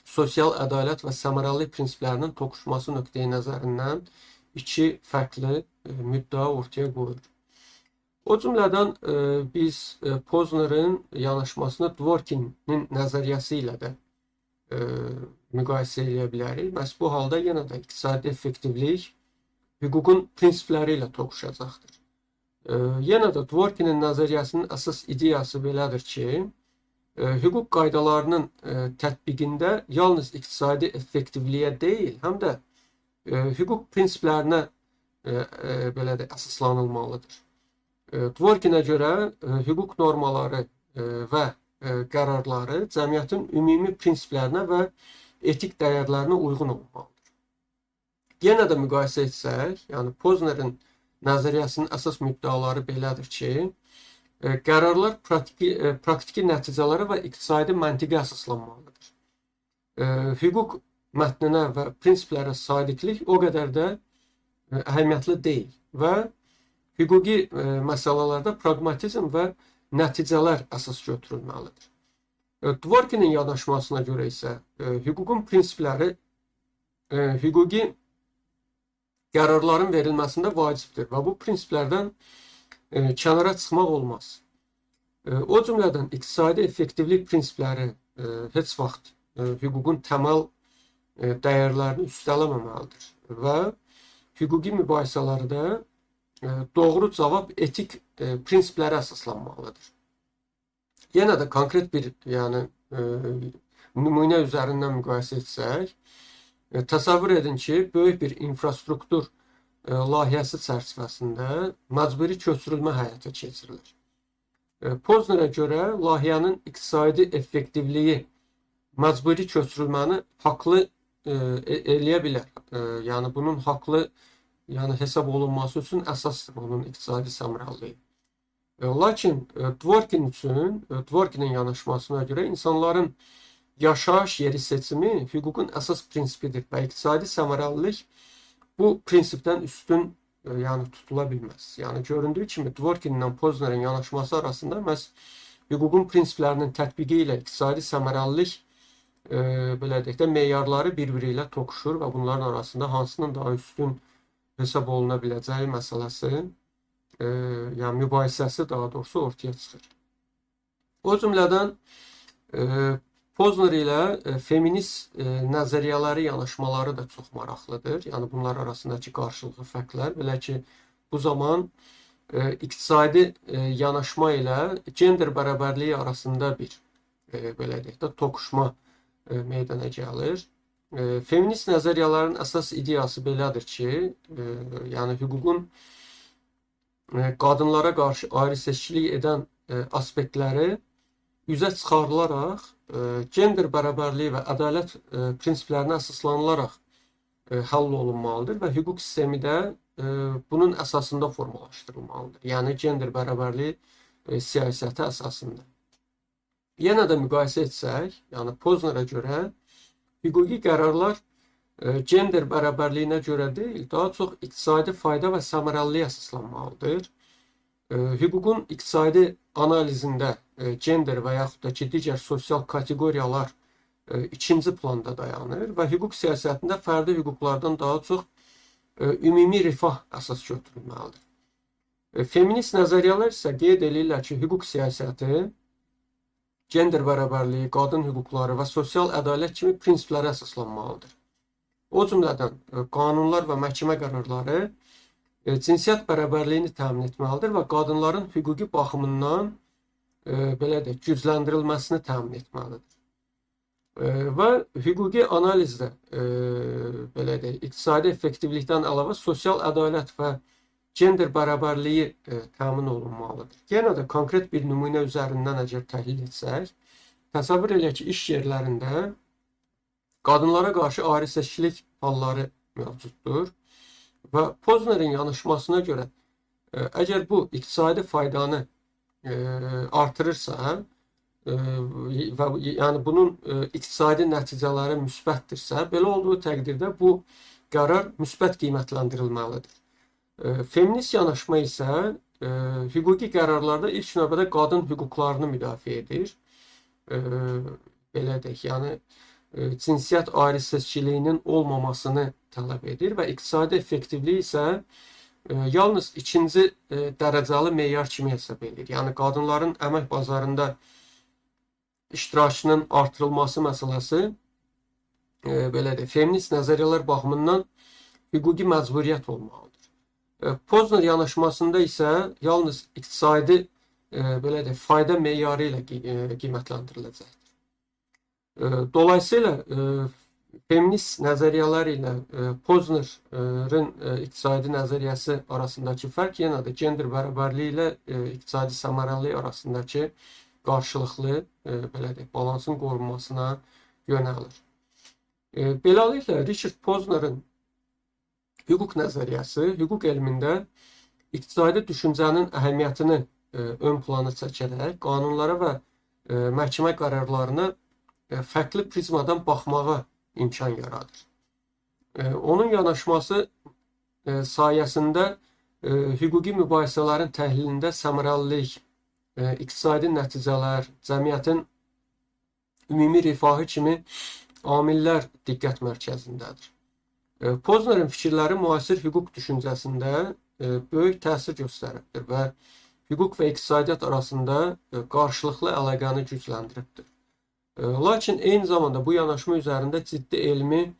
sosial ədalət və səmərəlilik prinsiplərinin toqquşması nöqteyi nəzərindən iki fərqli müddəa ortaya qoyur. O cümlədən biz Poznerin yanaşmasını Dworkinin nəzəriyyəsi ilə də müqayisə edə bilərik. Məhz bu halda yenə də iqtisadi effektivlik hüququn prinsipləri ilə toqquşacaqdır. Yenə də Dworkinin nəzəriyyəsinin əsas ideyası belədir ki, hüquq qaydalarının tətbiqində yalnız iqtisadi effektivliyə deyil, həm də hüquq prinsiplərinə belə də əsaslanılmalıdır. Dworkinə görə hüquq normaları və qərarları cəmiyyətin ümumi prinsiplərinə və etik dəyərlərinə uyğun olmalıdır. Yenə də müqayisə etsək, yəni Poznerin nəzəriyyəsinin əsas müddəaları belədir ki, qərarlar praktiki nəticələrə və iqtisadi məntiqə əsaslanmalıdır. Hüquq mətninə və prinsiplərə sadiqlik o qədər də əhəmiyyətli deyil və hüquqi məsələlərdə praqmatizm və nəticələr əsas götürülməlidir. Dworkinin yanaşmasına görə isə hüququn prinsipləri hüquqi qərarların verilməsində vacibdir və bu prinsiplərdən kənara çıxmaq olmaz. O cümlədən iqtisadi effektivlik prinsipləri heç vaxt hüququn təməl dəyərlərini üstələməməlidir və hüquqi mübahisələrdə doğru cavab etik prinsiplərə əsaslanmalıdır. Yenə də konkret bir nümunə üzərindən müqayisə etsək, təsəvvür edin ki, böyük bir infrastruktur layihəsi çərçivəsində məcburi köçürülmə həyata keçirilir. Poznerə görə layihənin iqtisadi effektivliyi məcburi köçürülməni haqlı eləyə bilər. Yəni bunun haqlı hesab olunması üçün əsasdır onun iqtisadi səmərəliliyi. Lakin Dworkin üçün, Dworkinin yanaşmasına görə insanların yaşayış yeri seçimi hüququn əsas prinsipidir və iqtisadi səmərəlilik bu prinsipdən üstün tutula bilməz. Yəni göründüyü kimi Dworkin ilə Poznerin yanaşması arasında məhz hüququn prinsiplərinin tətbiqi ilə iqtisadi səmərəlilik belə deyək də meyarları bir-biri ilə toqquşur və bunların arasında hansının daha üstün hesab oluna biləcəyi məsələsi, yəni mübahisəsi daha doğrusu ortaya çıxır. O cümlədən Pozner ilə feminist nəzəriyyələri yanaşmaları da çox maraqlıdır. Yəni bunlar arasındakı qarşılıqlı fərqlər. Belə ki, bu zaman iqtisadi yanaşma ilə gender bərabərliyi arasında bir belə deyək də toqquşma meydana gəlir. Feminist nəzəriyyələrin əsas ideyası belədir ki, yəni hüququn qadınlara qarşı ayrı-seçkilik edən aspektləri üzə çıxarılaraq gender bərabərliyi və ədalət prinsiplərinə əsaslanılaraq həll olunmalıdır və hüquq sistemi də bunun əsasında formalaşdırılmalıdır. Yəni gender bərabərliyi siyasəti əsasında. Yenə də müqayisə etsək, yəni Poznerə görə hüquqi qərarlar gender bərabərliyinə görə deyil, daha çox iqtisadi fayda və səmərəliliyə əsaslanmalıdır. Hüququn iqtisadi analizində gender və yaxud da ki, digər sosial kateqoriyalar ikinci planda dayanır və hüquq siyasətində fərdi hüquqlardan daha çox ümumi rifah əsas götürülməlidir. Feminist nəzəriyyələr isə qeyd edirlər ki, hüquq siyasəti gender bərabərliyi, qadın hüquqları və sosial ədalət kimi prinsiplərə əsaslanmalıdır. O cümlədən qanunlar və məhkəmə qərarları cinsiyyət bərabərliyini təmin etməlidir və qadınların hüquqi baxımından belə də gücləndirilməsini təmin etməlidir. Və hüquqi analizdə belə də iqtisadi effektivlikdən əlavə sosial ədalət və gender bərabərliyi təmin olunmalıdır. Yenə də konkret bir nümunə üzərindən əgər təhlil etsək, təsəvvür edək ki, iş yerlərində qadınlara qarşı ayrı seçkilik halları mövcuddur və Poznerin yanaşmasına görə əgər bu iqtisadi faydanı artırırsa və yəni bunun iqtisadi nəticələri müsbətdirsə, belə olduğu təqdirdə bu qərar müsbət qiymətləndirilməlidir. Feminist yanaşma isə hüquqi qərarlarda ilk növbədə qadın hüquqlarını müdafiə edir. Belə deyək, yəni cinsiyyət ayrı seçkiliyinin olmamasını tələb edir və iqtisadi effektivlik isə yalnız ikinci dərəcəli meyar kimi hesab edir. Yəni qadınların əmək bazarında iştirakının artırılması məsələsi belə deyək, feminist nəzəriyyələr baxımından hüquqi məcburiyyət olmalıdır. Pozner yanaşmasında isə yalnız iqtisadi belə deyək, fayda meyarı ilə qiymətləndiriləcəkdir. Dolayısıyla feminist nəzəriyyələr ilə Poznerin iqtisadi nəzəriyyəsi arasındakı fərq yenə də gender bərabərliyi ilə iqtisadi səmərəlilik arasındakı qarşılıqlı belə deyək, balansın qorunmasına yönəlir. Beləliklə Richard Poznerin hüquq nəzəriyyəsi hüquq elmində iqtisadi düşüncənin əhəmiyyətini ön plana çəkərək qanunlara və məhkəmə qərarlarına fərqli prizmadan baxmağa imkan yaradır. Onun yanaşması sayəsində hüquqi mübahisələrin təhlilində səmərəlilik, iqtisadi nəticələr, cəmiyyətin ümumi rifahı kimi amillər diqqət mərkəzindədir. Poznerin fikirləri müasir hüquq düşüncəsində böyük təsir göstəribdir və hüquq və iqtisadiyyat arasında qarşılıqlı əlaqəni gücləndiribdir. Lakin eyni zamanda bu yanaşma üzərində ciddi elmi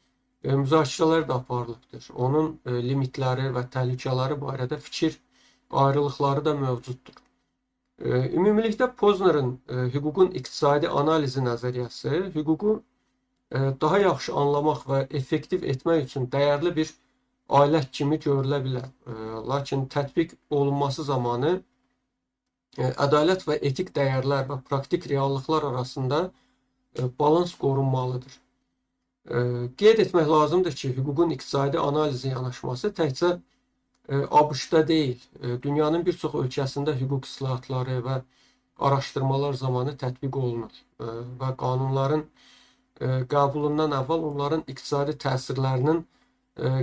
müzakirələr də aparılıbdır. Onun limitləri və təhlükələri barədə fikir ayrılıqları da mövcuddur. Ümumilikdə Poznerin hüququn iqtisadi analizi nəzəriyyəsi hüququ daha yaxşı anlamaq və effektiv etmək üçün dəyərli bir alət kimi görülə bilər. Lakin tətbiq olunması zamanı ədalət və etik dəyərlər və praktik reallıqlar arasında balans qorunmalıdır. Qeyd etmək lazımdır ki, hüququn iqtisadi analizi yanaşması təkcə ABŞ-da deyil, dünyanın bir çox ölkəsində hüquq islahatları və araşdırmalar zamanı tətbiq olunur və qanunların qəbulundan əvvəl onların iqtisadi təsirlərinin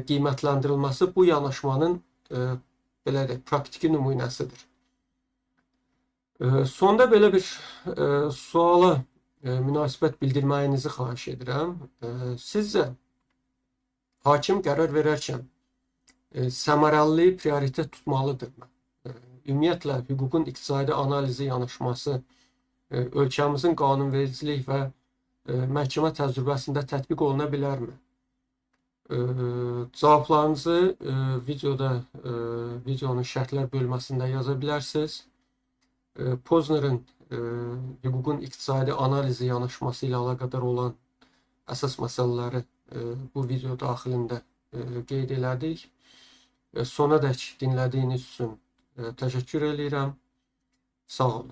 qiymətləndirilməsi bu yanaşmanın belə deyək, praktiki nümunəsidir. Sonda belə bir suala münasibət bildirməyinizi xahiş edirəm. Sizcə hakim qərar verərkən səmərəliliyi prioritet tutmalıdırmı? Ümumiyyətlə hüququn iqtisadi analizi yanaşması ölkəmizin qanunvericilik və məhkəmə təcrübəsində tətbiq oluna bilərmi? Cavablarınızı videonun şərhlər bölməsində yaza bilərsiniz. Poznerin hüququn iqtisadi analizi yanaşması ilə əlaqədar olan əsas məsələləri bu video daxilində qeyd elədik. Sonadək dinlədiyiniz üçün təşəkkür edirəm. Sağ olun.